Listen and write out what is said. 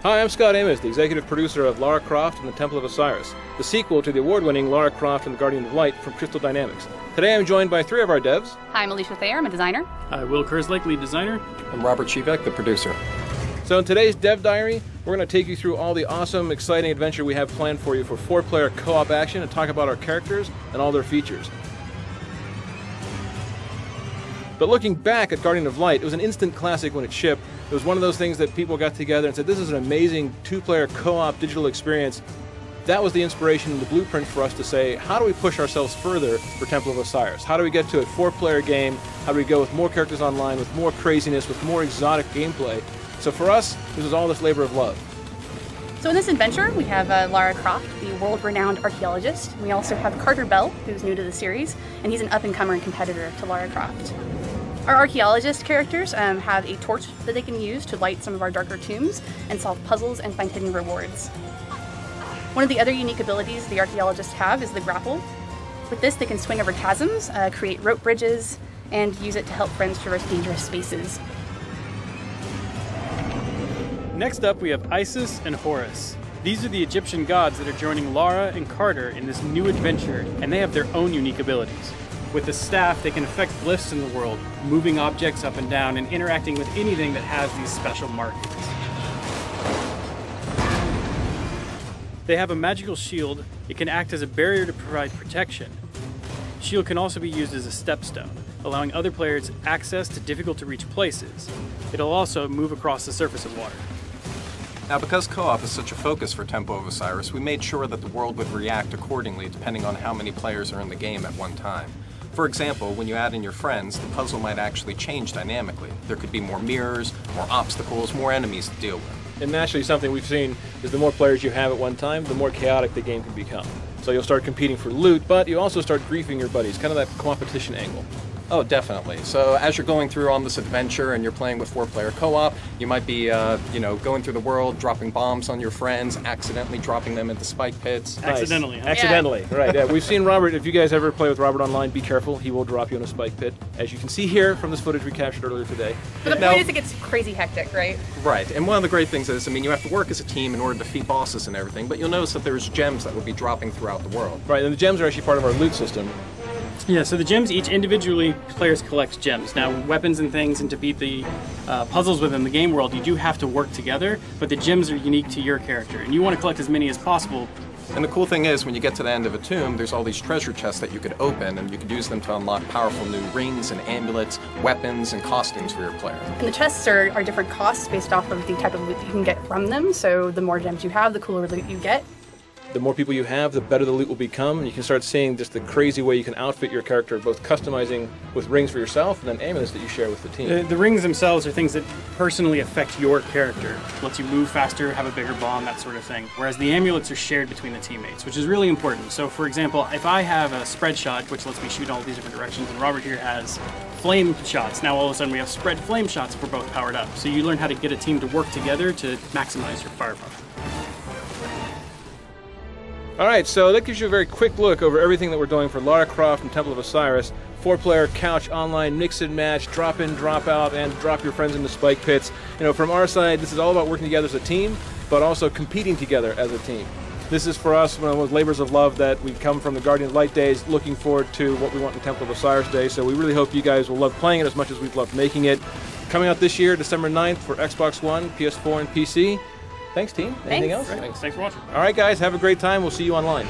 Hi, I'm Scott Amos, the executive producer of Lara Croft and the Temple of Osiris, the sequel to the award-winning Lara Croft and the Guardian of Light from Crystal Dynamics. Today I'm joined by three of our devs. Hi, I'm Alicia Thayer, I'm a designer. Hi, Will Kerslake, lead designer. I'm Robert Shebeck, the producer. So in today's Dev Diary, we're going to take you through all the awesome, exciting adventure we have planned for you for 4-player co-op action and talk about our characters and all their features. But looking back at Guardian of Light, it was an instant classic when it shipped. It was one of those things that people got together and said, this is an amazing 2-player co-op digital experience. That was the inspiration and the blueprint for us to say, how do we push ourselves further for Temple of Osiris? How do we get to a 4-player game? How do we go with more characters online, with more craziness, with more exotic gameplay? So for us, this is all this labor of love. So in this adventure, we have Lara Croft, the world-renowned archaeologist. We also have Carter Bell, who's new to the series, and he's an up-and-comer and competitor to Lara Croft. Our archaeologist characters have a torch that they can use to light some of our darker tombs and solve puzzles and find hidden rewards. One of the other unique abilities the archaeologists have is the grapple. With this, they can swing over chasms, create rope bridges, and use it to help friends traverse dangerous spaces. Next up, we have Isis and Horus. These are the Egyptian gods that are joining Lara and Carter in this new adventure, and they have their own unique abilities. With the staff, they can affect glyphs in the world, moving objects up and down and interacting with anything that has these special markings. They have a magical shield. It can act as a barrier to provide protection. The shield can also be used as a stepstone, allowing other players access to difficult-to-reach places. It'll also move across the surface of water. Now, because co-op is such a focus for Temple of Osiris, we made sure that the world would react accordingly depending on how many players are in the game at one time. For example, when you add in your friends, the puzzle might actually change dynamically. There could be more mirrors, more obstacles, more enemies to deal with. And naturally, something we've seen is the more players you have at one time, the more chaotic the game can become. So you'll start competing for loot, but you also start griefing your buddies, kind of that competition angle. Oh, definitely. So as you're going through on this adventure and you're playing with 4-player co-op, you might be, going through the world, dropping bombs on your friends, accidentally dropping them into spike pits. Nice. Accidentally, huh? Accidentally, yeah. Right. Yeah. We've seen Robert. If you guys ever play with Robert online, be careful. He will drop you in a spike pit, as you can see here from this footage we captured earlier today. But the point is it gets crazy hectic, right? Right. And one of the great things is, you have to work as a team in order to defeat bosses and everything, but you'll notice that there's gems that will be dropping throughout the world. Right, and the gems are actually part of our loot system. Yeah, so the gems, each individually, players collect gems. Now, weapons and things, and to beat the puzzles within the game world, you do have to work together, but the gems are unique to your character, and you want to collect as many as possible. And the cool thing is, when you get to the end of a tomb, there's all these treasure chests that you could open, and you could use them to unlock powerful new rings and amulets, weapons, and costumes for your player. And the chests are different costs based off of the type of loot that you can get from them, so the more gems you have, the cooler loot you get. The more people you have, the better the loot will become, and you can start seeing just the crazy way you can outfit your character, both customizing with rings for yourself and then amulets that you share with the team. The rings themselves are things that personally affect your character. Lets you move faster, have a bigger bomb, that sort of thing. Whereas the amulets are shared between the teammates, which is really important. So for example, if I have a spread shot, which lets me shoot in all these different directions, and Robert here has flame shots, now all of a sudden we have spread flame shots if we're both powered up. So you learn how to get a team to work together to maximize your firepower. Alright, so that gives you a very quick look over everything that we're doing for Lara Croft and Temple of Osiris. 4-player couch online, mix and match, drop in, drop out, and drop your friends into spike pits. From our side, this is all about working together as a team, but also competing together as a team. This is for us one of those labors of love that we come from the Guardian of Light days, looking forward to what we want in Temple of Osiris Day, so we really hope you guys will love playing it as much as we've loved making it. Coming out this year, December 9th for Xbox One, PS4, and PC. Thanks, team. Anything else? Thanks for watching. All right, guys, have a great time. We'll see you online.